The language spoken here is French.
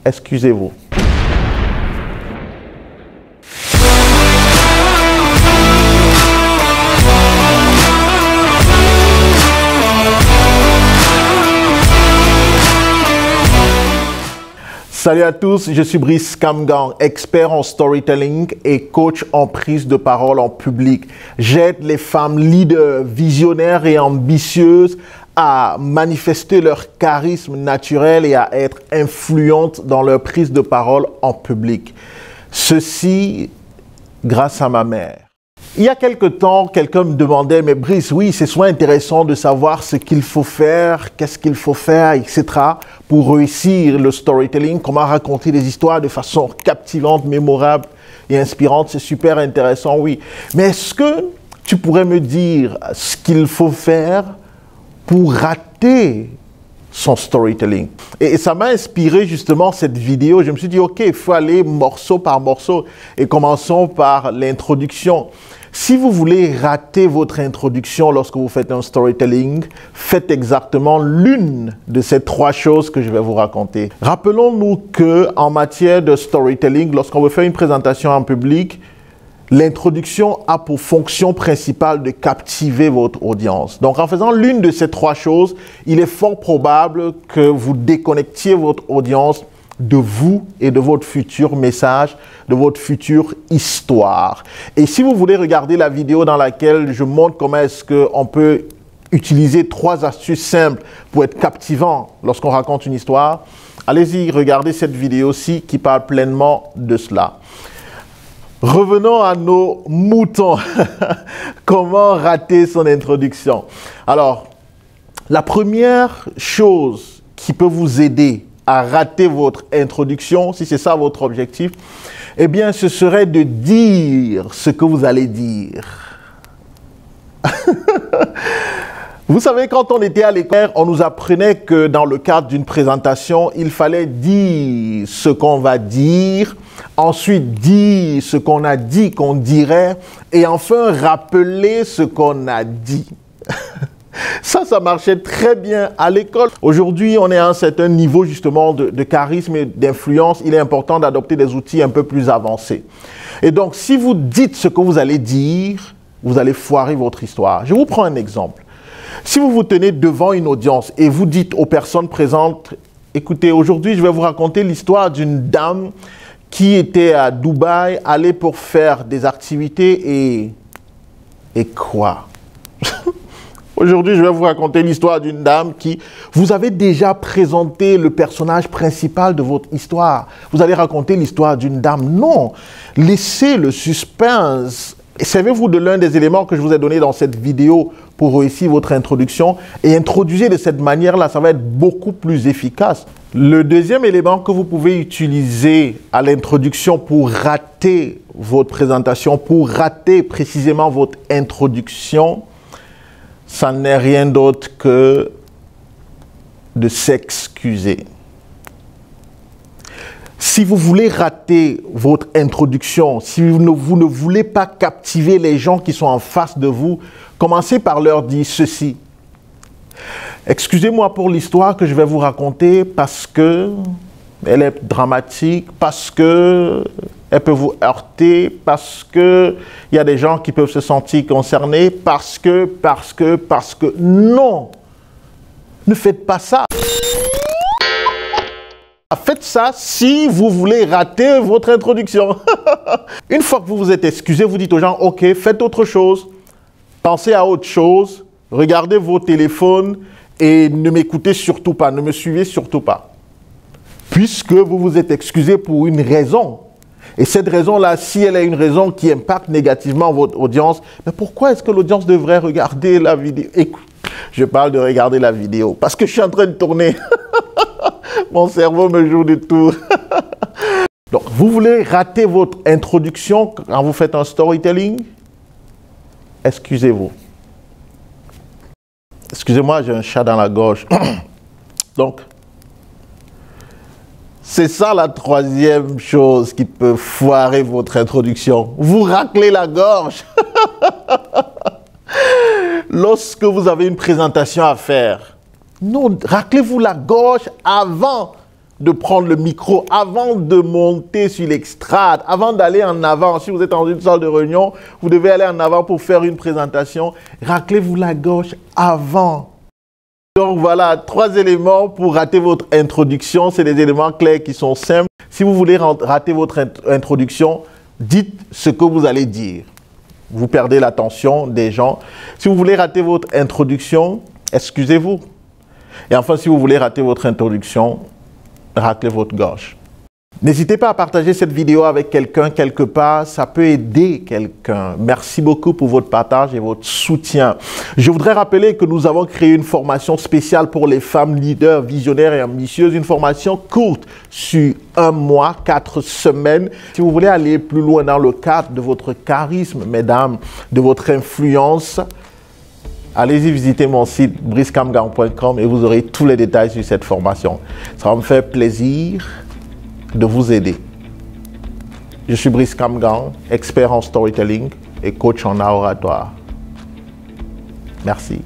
Excusez-vous. Salut à tous, je suis Brice Kamgang, expert en storytelling et coach en prise de parole en public. J'aide les femmes leaders, visionnaires et ambitieuses à manifester leur charisme naturel et à être influentes dans leur prise de parole en public. Ceci grâce à ma mère. Il y a quelque temps, quelqu'un me demandait, mais Brice, oui, c'est souvent intéressant de savoir ce qu'il faut faire, qu'est-ce qu'il faut faire, etc. pour réussir le storytelling, comment raconter des histoires de façon captivante, mémorable et inspirante. C'est super intéressant, oui. Mais est-ce que tu pourrais me dire ce qu'il faut faire pour rater son storytelling? Et ça m'a inspiré justement cette vidéo. Je me suis dit, OK, il faut aller morceau par morceau et commençons par l'introduction. Si vous voulez rater votre introduction lorsque vous faites un storytelling, faites exactement l'une de ces trois choses que je vais vous raconter. Rappelons-nous qu'en matière de storytelling, lorsqu'on veut faire une présentation en public, l'introduction a pour fonction principale de captiver votre audience. Donc, en faisant l'une de ces trois choses, il est fort probable que vous déconnectiez votre audience de vous et de votre futur message, de votre future histoire. Et si vous voulez regarder la vidéo dans laquelle je montre comment est-ce qu'on peut utiliser trois astuces simples pour être captivant lorsqu'on raconte une histoire, allez-y, regardez cette vidéo-ci qui parle pleinement de cela. Revenons à nos moutons. Comment rater son introduction? Alors, la première chose qui peut vous aider à rater votre introduction, si c'est ça votre objectif, eh bien, ce serait de dire ce que vous allez dire. Vous savez, quand on était à l'école, on nous apprenait que dans le cadre d'une présentation, il fallait dire ce qu'on va dire, ensuite dire ce qu'on a dit qu'on dirait, et enfin rappeler ce qu'on a dit. Ça marchait très bien à l'école. Aujourd'hui, on est à un certain niveau justement de charisme et d'influence. Il est important d'adopter des outils un peu plus avancés. Et donc, si vous dites ce que vous allez dire, vous allez foirer votre histoire. Je vous prends un exemple. Si vous vous tenez devant une audience et vous dites aux personnes présentes, écoutez, aujourd'hui, je vais vous raconter l'histoire d'une dame qui était à Dubaï, allée pour faire des activités et quoi? Aujourd'hui, je vais vous raconter l'histoire d'une dame qui... Vous avez déjà présenté le personnage principal de votre histoire. Vous allez raconter l'histoire d'une dame. Non, laissez le suspense. Servez-vous de l'un des éléments que je vous ai donné dans cette vidéo pour réussir votre introduction et introduisez de cette manière-là, ça va être beaucoup plus efficace. Le deuxième élément que vous pouvez utiliser à l'introduction pour rater votre présentation, pour rater précisément votre introduction, ça n'est rien d'autre que de s'excuser. Si vous voulez rater votre introduction, si vous ne voulez pas captiver les gens qui sont en face de vous, commencez par leur dire ceci. Excusez-moi pour l'histoire que je vais vous raconter parce que elle est dramatique, parce que elle peut vous heurter, parce que il y a des gens qui peuvent se sentir concernés, parce que, non, ne faites pas ça. Faites ça si vous voulez rater votre introduction. Une fois que vous vous êtes excusé, vous dites aux gens, OK, faites autre chose, pensez à autre chose, regardez vos téléphones et ne m'écoutez surtout pas, ne me suivez surtout pas. Puisque vous vous êtes excusé pour une raison. Et cette raison-là, si elle est une raison qui impacte négativement votre audience, mais pourquoi est-ce que l'audience devrait regarder la vidéo? Écoute, je parle de regarder la vidéo parce que je suis en train de tourner. Mon cerveau me joue des tours. Donc, vous voulez rater votre introduction quand vous faites un storytelling? Excusez-vous. Excusez-moi, j'ai un chat dans la gorge. Donc, c'est ça la troisième chose qui peut foirer votre introduction. Vous raclez la gorge. Lorsque vous avez une présentation à faire, non, raclez-vous la gorge avant de prendre le micro, avant de monter sur l'extrade, avant d'aller en avant. Si vous êtes dans une salle de réunion, vous devez aller en avant pour faire une présentation. Raclez-vous la gorge avant. Donc voilà, 3 éléments pour rater votre introduction. C'est des éléments clairs qui sont simples. Si vous voulez rater votre introduction, dites ce que vous allez dire. Vous perdez l'attention des gens. Si vous voulez rater votre introduction, excusez-vous. Et enfin, si vous voulez rater votre introduction, raclez votre gorge. N'hésitez pas à partager cette vidéo avec quelqu'un quelque part, ça peut aider quelqu'un. Merci beaucoup pour votre partage et votre soutien. Je voudrais rappeler que nous avons créé une formation spéciale pour les femmes leaders, visionnaires et ambitieuses, une formation courte sur 1 mois, 4 semaines. Si vous voulez aller plus loin dans le cadre de votre charisme, mesdames, de votre influence, allez-y visiter mon site bricekamgang.com et vous aurez tous les détails sur cette formation. Ça va me faire plaisir de vous aider. Je suis Brice Kamgang, expert en storytelling et coach en art oratoire. Merci.